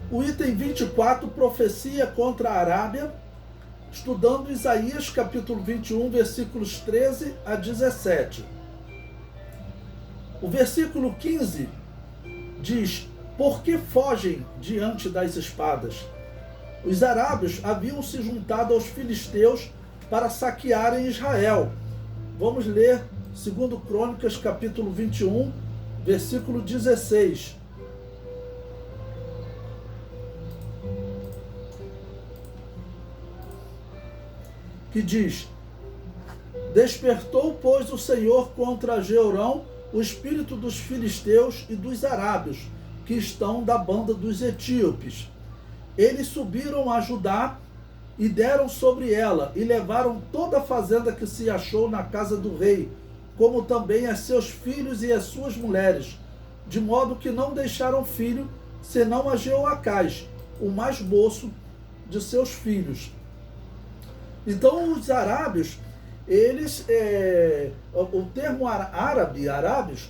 O item 24, profecia contra a Arábia, estudando Isaías capítulo 21, versículos 13 a 17. O versículo 15 diz: por que fogem diante das espadas? Os arábios haviam se juntado aos filisteus para saquearem Israel. Vamos ler 2 Crônicas capítulo 21, versículo 16. Que diz: despertou, pois, o Senhor contra Jeorão o espírito dos filisteus e dos arábios, que estão da banda dos etíopes. Eles subiram a Judá e deram sobre ela, e levaram toda a fazenda que se achou na casa do rei, como também a seus filhos e as suas mulheres, de modo que não deixaram filho, senão a Jeoacás, o mais moço de seus filhos. Então os arábios, eles, o termo arábios,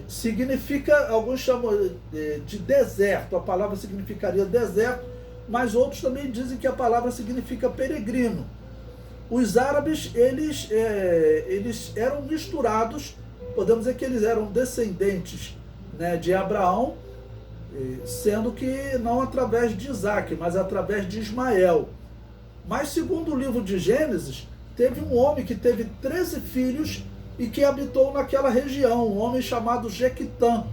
significa, alguns chamam de deserto, a palavra significaria deserto, mas outros também dizem que a palavra significa peregrino. Os árabes, eles eram misturados, podemos dizer que eles eram descendentes, né, de Abraão, sendo que não através de Isaac, mas através de Ismael. Mas segundo o livro de Gênesis, teve um homem que teve 13 filhos e que habitou naquela região, um homem chamado Jequitã.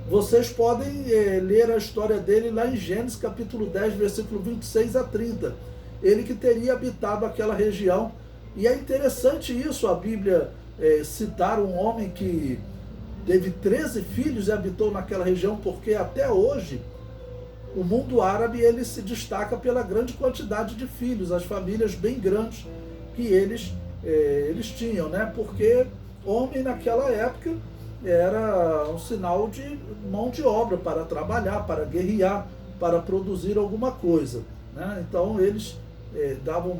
Vocês podem ler a história dele lá em Gênesis capítulo 10, versículo 26 a 30. Ele que teria habitado aquela região. E é interessante isso, a Bíblia citar um homem que teve 13 filhos e habitou naquela região, porque até hoje o mundo árabe ele se destaca pela grande quantidade de filhos, as famílias bem grandes que eles tinham, né? Porque homem naquela época era um sinal de mão de obra para trabalhar, para guerrear, para produzir alguma coisa, né? Então eles davam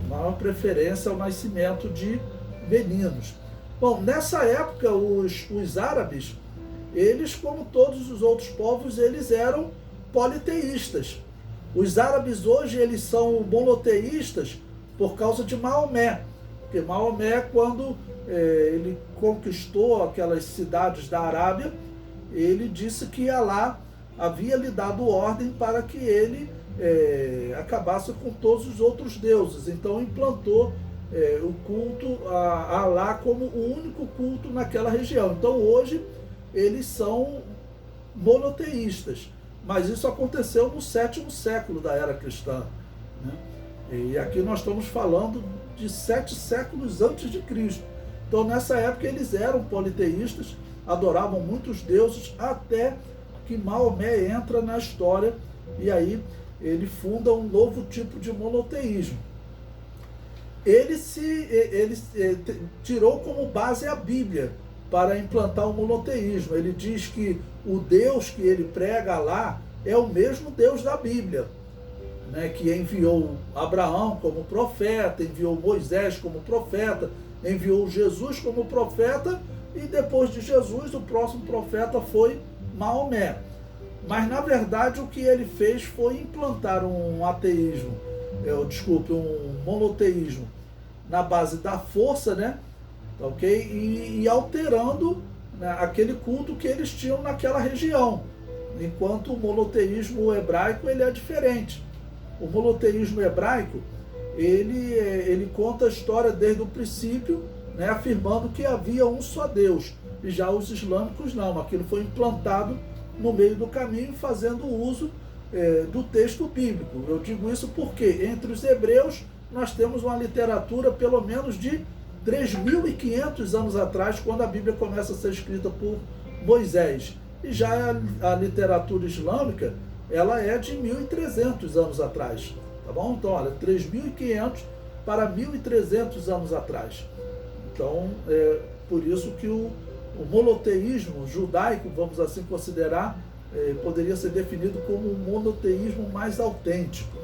maior preferência ao nascimento de meninos. Bom, nessa época os árabes, eles, como todos os outros povos, eles eram politeístas. Os árabes hoje, eles são monoteístas por causa de Maomé. Porque Maomé, quando ele conquistou aquelas cidades da Arábia, ele disse que Alá havia lhe dado ordem para que ele acabasse com todos os outros deuses. Então implantou o culto a Alá como o único culto naquela região. Então hoje eles são monoteístas, mas isso aconteceu no 7º século da era cristã, né? E aqui nós estamos falando de 7 séculos antes de Cristo. Então nessa época eles eram politeístas, adoravam muitos deuses, até que Maomé entra na história e aí ele funda um novo tipo de monoteísmo. Ele tirou como base a Bíblia para implantar o monoteísmo. Ele diz que o Deus que ele prega lá é o mesmo Deus da Bíblia, né, que enviou Abraão como profeta, enviou Moisés como profeta, enviou Jesus como profeta, e depois de Jesus o próximo profeta foi Maomé. Mas na verdade o que ele fez foi implantar um ateísmo, um monoteísmo na base da força, né? Ok? E alterando, né, aquele culto que eles tinham naquela região, enquanto o monoteísmo hebraico ele é diferente. O monoteísmo hebraico ele conta a história desde o princípio, né, afirmando que havia um só Deus, e já os islâmicos não. Aquilo foi implantado no meio do caminho, fazendo uso do texto bíblico. Eu digo isso porque entre os hebreus nós temos uma literatura pelo menos de 3.500 anos atrás, quando a Bíblia começa a ser escrita por Moisés. E já a literatura islâmica, ela é de 1.300 anos atrás. Tá bom? Então, olha, 3.500 para 1.300 anos atrás. Então, por isso que o monoteísmo judaico, vamos assim considerar, poderia ser definido como um monoteísmo mais autêntico.